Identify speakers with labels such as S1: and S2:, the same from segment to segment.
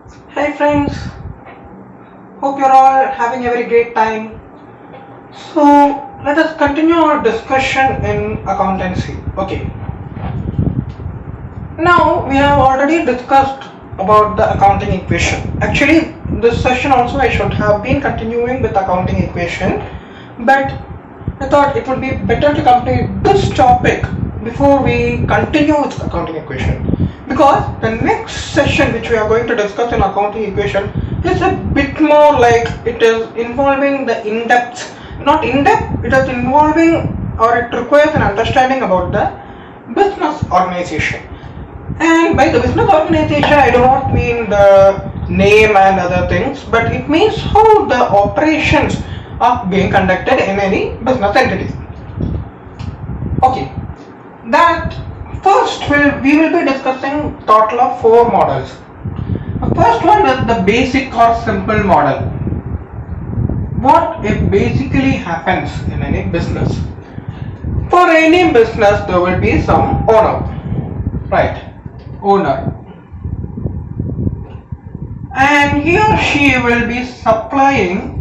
S1: Hi friends, hope you're all having a very great time. So let us continue our discussion in accountancy. Okay, now we have already discussed about the accounting equation. Actually, this session also I should have been continuing with accounting equation, but I thought it would be better to complete this topic before we continue with accounting equation, because the next session which we are going to discuss in accounting equation is a bit more like it is involving the in-depth, not in-depth, it is involving or it requires an understanding about the business organization. And by the business organization, I do not mean the name and other things, but it means how the operations are being conducted in any business entity. Okay, that first we will be discussing total of 4 models. The first one is the basic or simple model. What it basically happens in any business. For any business, there will be some owner, right? Owner, and he or she will be supplying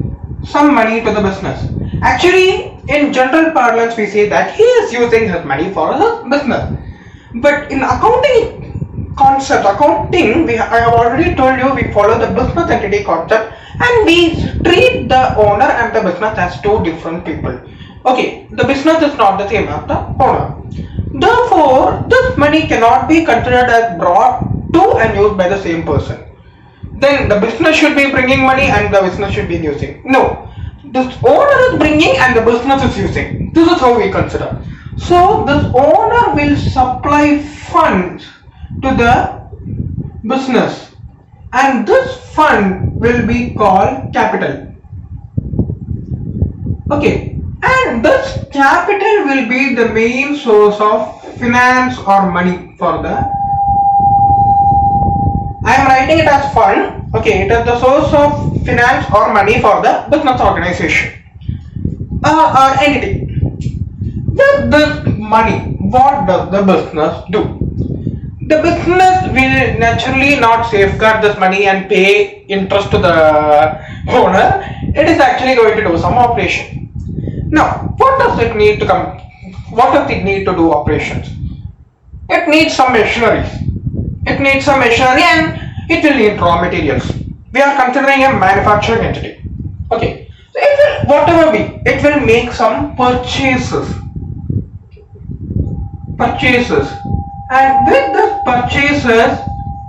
S1: some money to the business. Actually, in general parlance, we say that he is using his money for his business. But in accounting concept, accounting, I have already told you, we follow the business entity concept and we treat the owner and the business as two different people. Okay, the business is not the same as the owner. Therefore, this money cannot be considered as brought to and used by the same person. Then the business should be bringing money and the business should be using. No, this owner is bringing and the business is using. This is how we consider. So this owner will supply funds to the business and this fund will be called capital. Okay, and this capital will be the main source of finance or money for the, I am writing it as fund. Okay, it is the source of finance or money for the business organization or entity. With this money, what does the business do? The business will naturally not safeguard this money and pay interest to the owner. It is actually going to do some operation. Now, what does it need to come? What does it need to do operations? It needs some machineries. It needs some machinery and it will need raw materials. We are considering a manufacturing entity. Okay, so it will, whatever be, it will make some purchases. And with the purchases,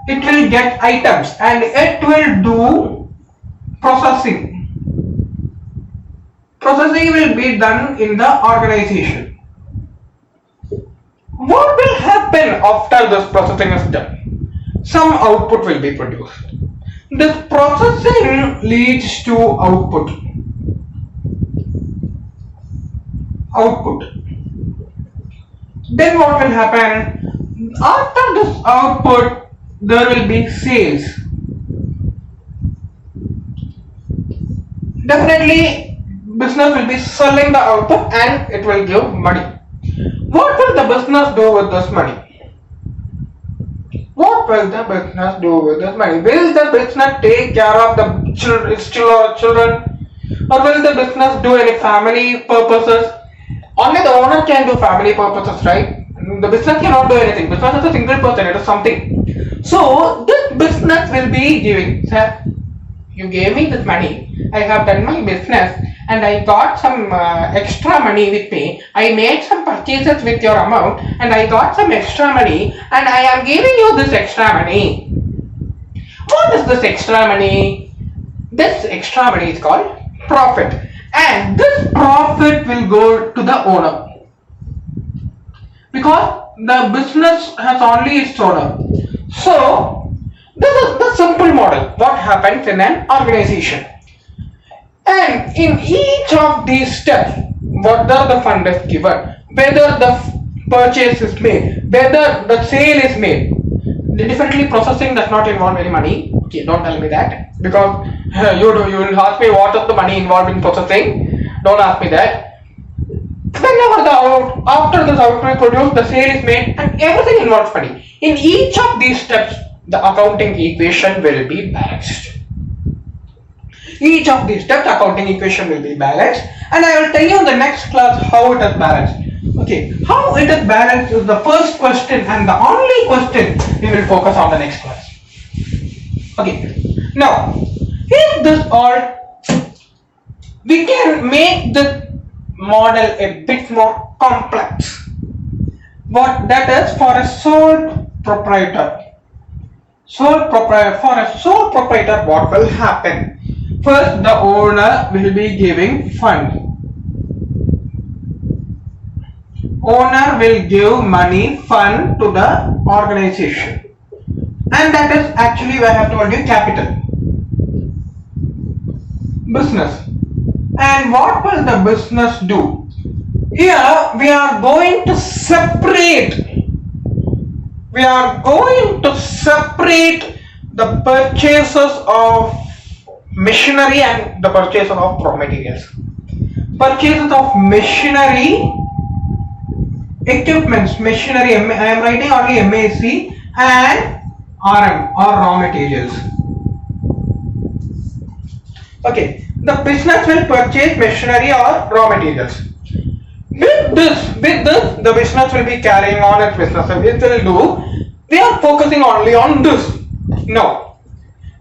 S1: it will get items and it will do processing. Processing will be done in the organization. What will happen after this processing is done? Some output will be produced. This processing leads to output. Then what will happen? After this output, there will be sales. Definitely, business will be selling the output and it will give money. What will the business do with this money? What will the business do with this money? Will the business take care of the children? Or will the business do any family purposes? Only the owner can do family purposes, right? The business cannot do anything. Business is a single person, it is something. So this business will be giving, sir, you gave me this money, I have done my business and I got some extra money with me. I made some purchases with your amount and I got some extra money and I am giving you this extra money. What is this extra money? This extra money is called profit. And this profit will go to the owner because the business has only its owner. So this is the simple model. What happens in an organization? And in each of these steps, whether the fund is given, whether the purchase is made, whether the sale is made, definitely processing does not involve any money. Okay, don't tell me that because you will ask me what is the money involved in processing. Don't ask me that. Whenever after this output is produced, the sale is made and everything involves money. In each of these steps, the accounting equation will be balanced. Each of these steps accounting equation will be balanced, and I will tell you in the next class how it is balanced. Okay, how it is balanced is the first question and the only question we will focus on the next class. Okay, now if this all, we can make the model a bit more complex. What that is for a sole proprietor. For a sole proprietor, what will happen? First, the owner will be giving fund. Owner will give money fund to the organization, and that is actually I have told you capital. Business. And what will the business do? Here we are going to separate. The purchases of machinery and the purchases of raw materials. Purchases of machinery, equipments, machinery, I am writing only MAC, and RM or raw materials. Okay, the business will purchase machinery or raw materials. With this, the business will be carrying on its business. It will do. We are focusing only on this. Now,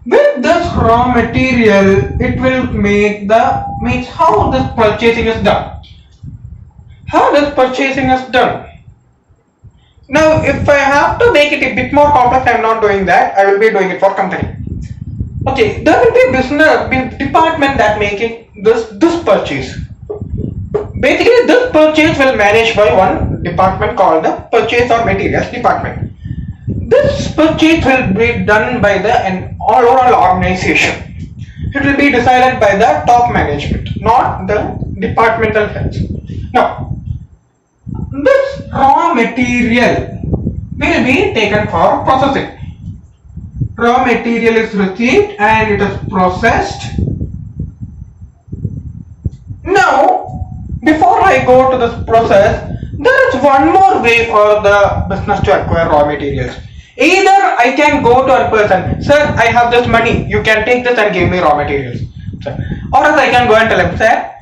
S1: with this raw material, it will make means how this purchasing is done. How this purchasing is done. Now, if I have to make it a bit more complex, I am not doing that. I will be doing it for company. Okay, there will be business department that making this purchase. Basically, this purchase will managed by one department called the purchase or materials department. This purchase will be done by the overall organization. It will be decided by the top management, not the departmental heads. Now, this raw material will be taken for processing. Raw material is received and it is processed. Now, before I go to this process, there is one more way for the business to acquire raw materials. Either I can go to a person, sir, I have this money, you can take this and give me raw materials. Or else I can go and tell him, sir,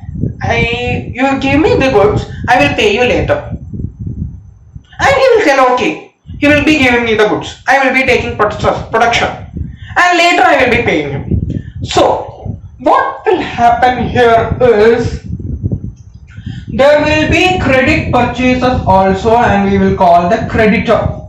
S1: you give me the goods, I will pay you later. And he will say, okay, he will be giving me the goods, I will be taking production, and later I will be paying him. So, what will happen here is, there will be credit purchases also, and we will call the creditor.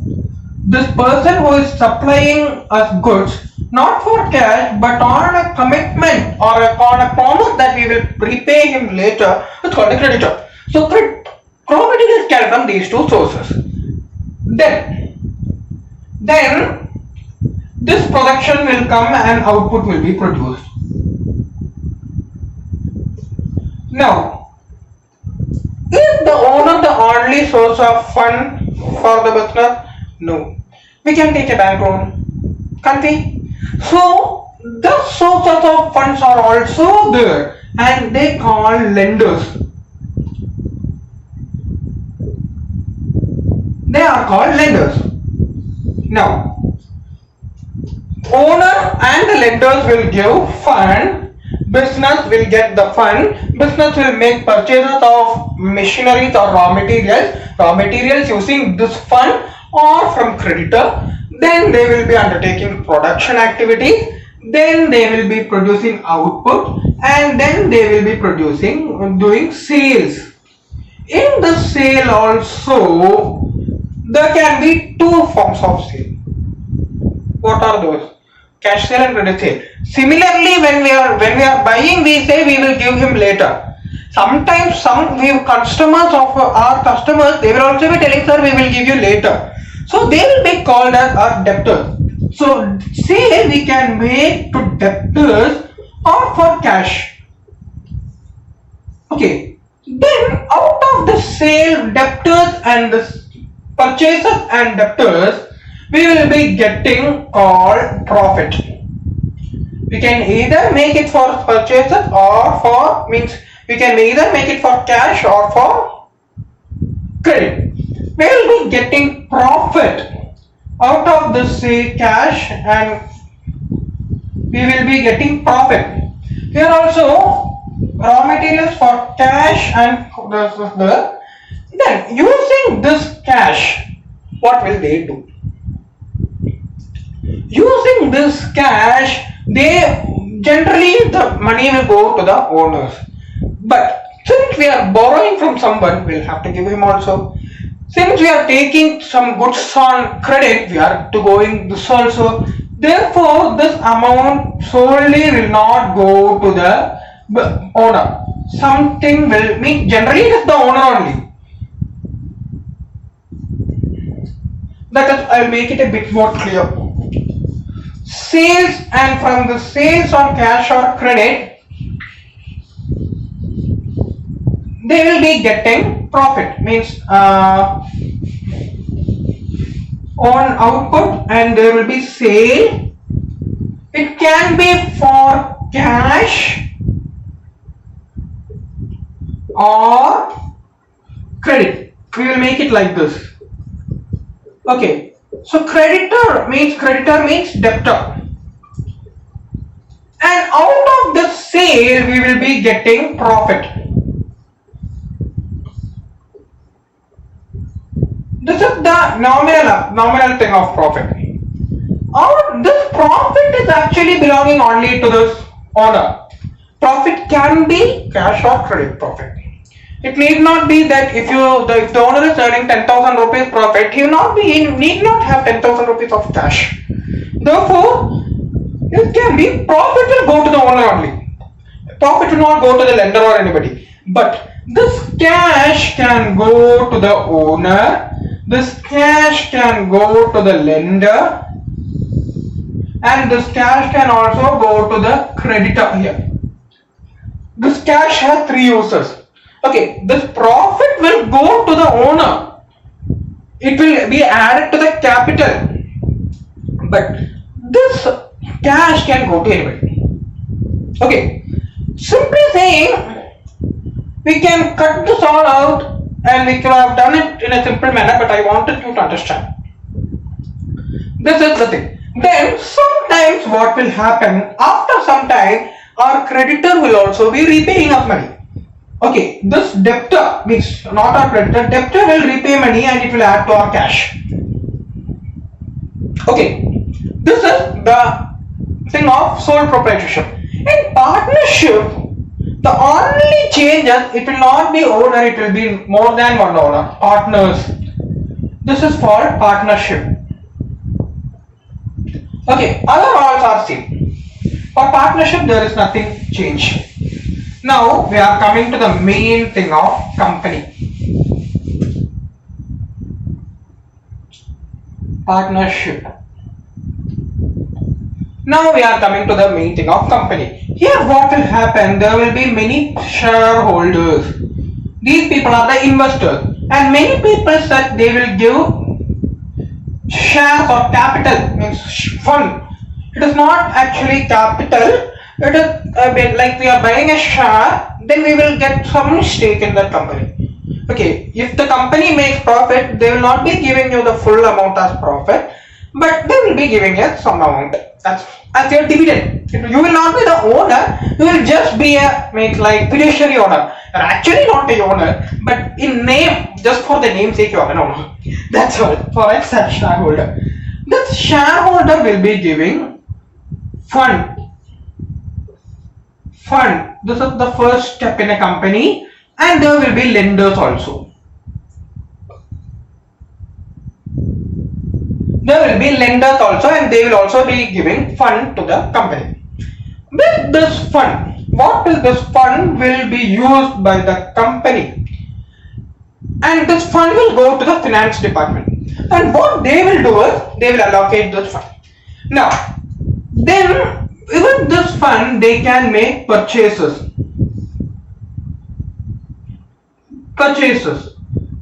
S1: This person who is supplying us goods, not for cash, but on a commitment or on a promise that we will repay him later, it's called a creditor. So, raw materials can from these two sources. Then this production will come and output will be produced. Now, is the owner the only source of fund for the business? No. We can take a bank loan, can't we? So, the sources of funds are also there, and they call lenders. They are called lenders. Now, owner and the lenders will give fund, business will get the fund, business will make purchases of machineries or raw materials using this fund or from creditor. Then they will be undertaking production activities, then they will be producing output, and then they will be doing sales. In the sale also, there can be two forms of sale. What are those? Cash sale and credit sale. Similarly, when we are buying, we say we will give him later. Sometimes customers of our customers, they will also be telling, sir, we will give you later. So they will be called as our debtors. So sale we can make to debtors or for cash. Okay. Then out of the sale, debtors and the purchases and debtors, we will be getting called profit. We can either make it for purchases or for we can either make it for cash or for credit. We will be getting profit out of this say cash, and we will be getting profit. Here also raw materials for cash and then using this cash, what will they do? Using this cash, they generally the money will go to the owners. But since we are borrowing from someone, we'll have to give him also. Since we are taking some goods on credit, we are to going this also. Therefore, this amount solely will not go to the owner. Something will mean generally it is the owner only. That is, I will make it a bit more clear. Sales, and from the sales on cash or credit, they will be getting profit, means on output, and there will be sale. It can be for cash or credit. We will make it like this. Okay, so creditor means debtor, and out of the sale we will be getting profit. This is the nominal thing of profit. This profit is actually belonging only to this owner. Profit can be cash or credit profit. It need not be that if the owner is earning 10,000 rupees profit, he need not have 10,000 rupees of cash. Therefore, it can be profit will go to the owner only. Profit will not go to the lender or anybody. But this cash can go to the owner. This cash can go to the lender, and this cash can also go to the creditor here. This cash has three uses. Okay, this profit will go to the owner. It will be added to the capital. But this cash can go to anybody. Okay, simply saying, we can cut this all out, and we could have done it in a simple manner, but I wanted you to understand. This is the thing. Then sometimes what will happen, after some time, our creditor will also be repaying us money. Okay, this debtor means not our creditor, debtor will repay money and it will add to our cash. Okay, this is the thing of sole proprietorship. In partnership, the only changes, it will not be owner, it will be more than one owner, partners. This is called partnership. Okay, other roles are same. For partnership, there is nothing change. Now we are coming to the main thing of company. Partnership. Now we are coming to the main thing of company. Here what will happen, there will be many shareholders. These people are the investors, and many people said they will give shares or capital, means fund. It is not actually capital. It is a bit like we are buying a share, then we will get some stake in that company. Okay, if the company makes profit, they will not be giving you the full amount as profit, but they will be giving you some amount as your dividend. You will not be the owner, you will just be a like fiduciary owner. You are actually not a owner, but in name, just for the namesake you are an owner. That's all, for a shareholder. This shareholder will be giving fund. This is the first step in a company, and there will be lenders also. There will be lenders also, and they will also be giving fund to the company. With this fund, what is this fund will be used by the company, and this fund will go to the finance department, and what they will do is they will allocate this fund. Now then, even this fund they can make purchases.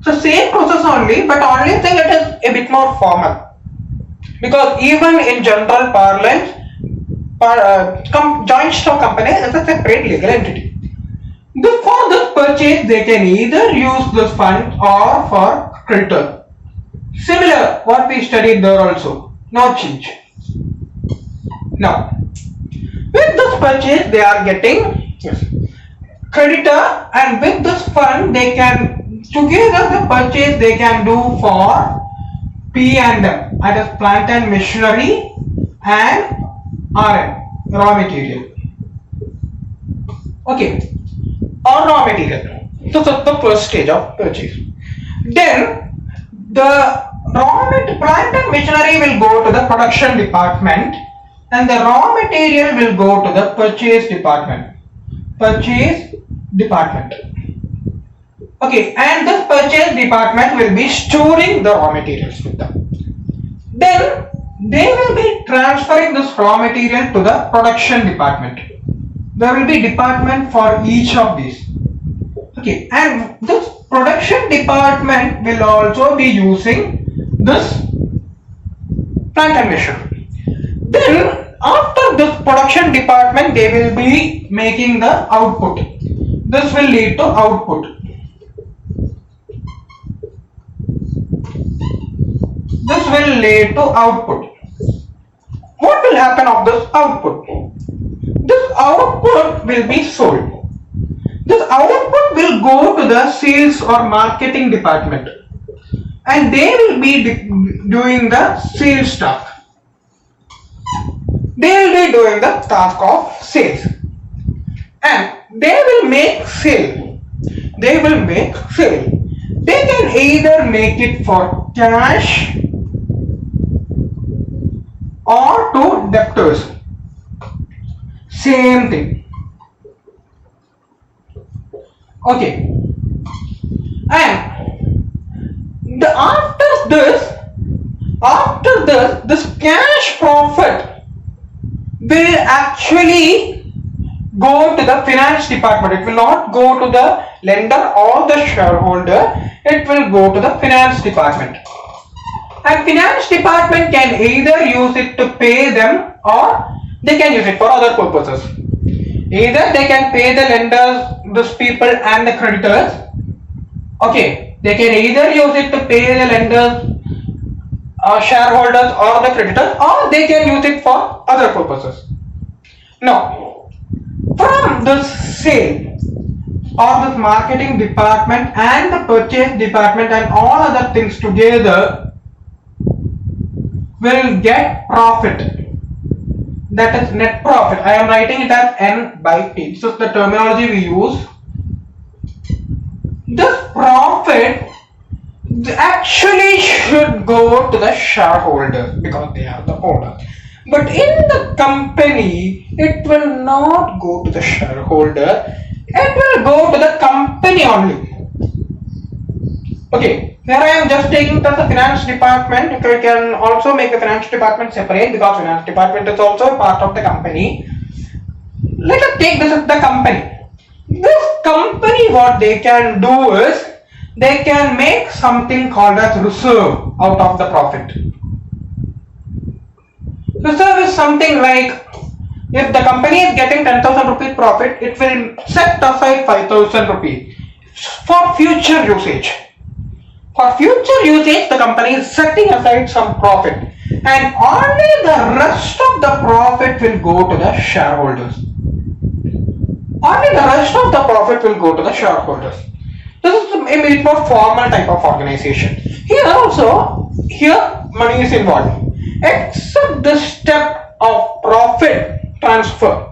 S1: So same process only, but only thing it is a bit more formal, because even in general parlance, joint stock company is a separate legal entity. For this purchase, they can either use this fund or for creditor. Similar, what we studied there also, no change. Now, with this purchase, they are getting creditor, and with this fund, they can together the purchase they can do for P&M, that is plant and machinery, and RM, raw material. Okay, or raw material. So that's the first stage of purchase. Then the plant and machinery will go to the production department, and the raw material will go to the purchase department. Okay, and this purchase department will be storing the raw materials with them. Then they will be transferring this raw material to the production department. There will be department for each of these. Okay, and this production department will also be using this plant and machinery. Then after this production department, they will be making the output. This will lead to output. This will lead to output. What will happen of this output? This output will be sold. This output will go to the sales or marketing department, and they will be doing the sales stuff. They will be doing the task of sales, and they will make sale. They can either make it for cash or to debtors. Same thing. Okay, and after this cash profit will actually go to the finance department. It will not go to the lender or the shareholder. It will go to the finance department. And finance department can either use it to pay them, or they can use it for other purposes. Either they can pay the lenders, these people, and the creditors. Okay, they can either use it to pay the lenders, shareholders, or the creditors, or they can use it for other purposes. Now, from this sale or this marketing department and the purchase department and all other things together will get profit. That is net profit. I am writing it as N by T. This is the terminology we use. This profit actually should go to the shareholders because they are the owner. But in the company, it will not go to the shareholder. It will go to the company only. Okay, here I am just taking the finance department. You can also make the finance department separate because finance department is also a part of the company. Let us take this as the company. This company, what they can do is they can make something called as reserve out of the profit. Reserve is something like, if the company is getting 10,000 rupees profit, it will set aside 5,000 rupees for future usage. For future usage, the company is setting aside some profit, and only the rest of the profit will go to the shareholders. Only the rest of the profit will go to the shareholders. This is a bit more formal type of organization. Here also, money is involved. Except the step of profit transfer.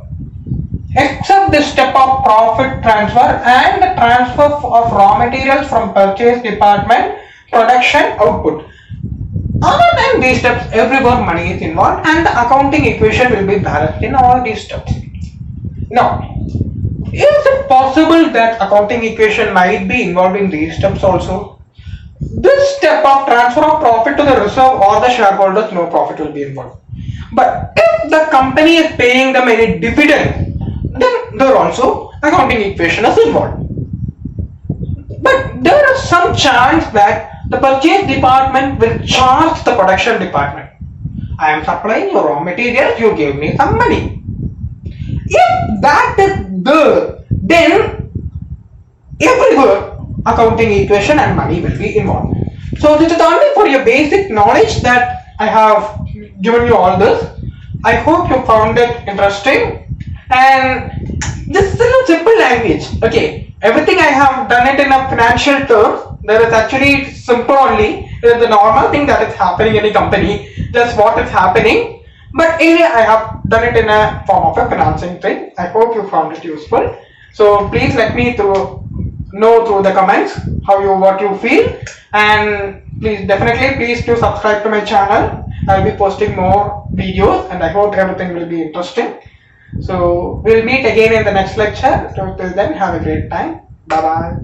S1: Except the step of profit transfer and the transfer of raw materials from purchase department, production, output. Other than these steps, everywhere money is involved, and the accounting equation will be balanced in all these steps. Now, is it possible that accounting equation might be involved in these steps also? This step of transfer of profit to the reserve or the shareholders, no profit will be involved. But if the company is paying them any dividend, then there also accounting equation is involved. But there is some chance that the purchase department will charge the production department. I am supplying your raw materials, you give me some money. If that is there, then everywhere accounting equation and money will be involved. So this is only for your basic knowledge that I have given you all this. I hope you found it interesting, and this is in a simple language. Okay, everything I have done it in a financial term. There is actually simple only. It is the normal thing that is happening in a company. That's what is happening. But anyway, I have done it in a form of a financing thing. I hope you found it useful. So please let me know through the comments what you feel, and please do subscribe to my channel. I'll be posting more videos, and I hope everything will be interesting. So we'll meet again in the next lecture. Till then, have a great time. Bye bye.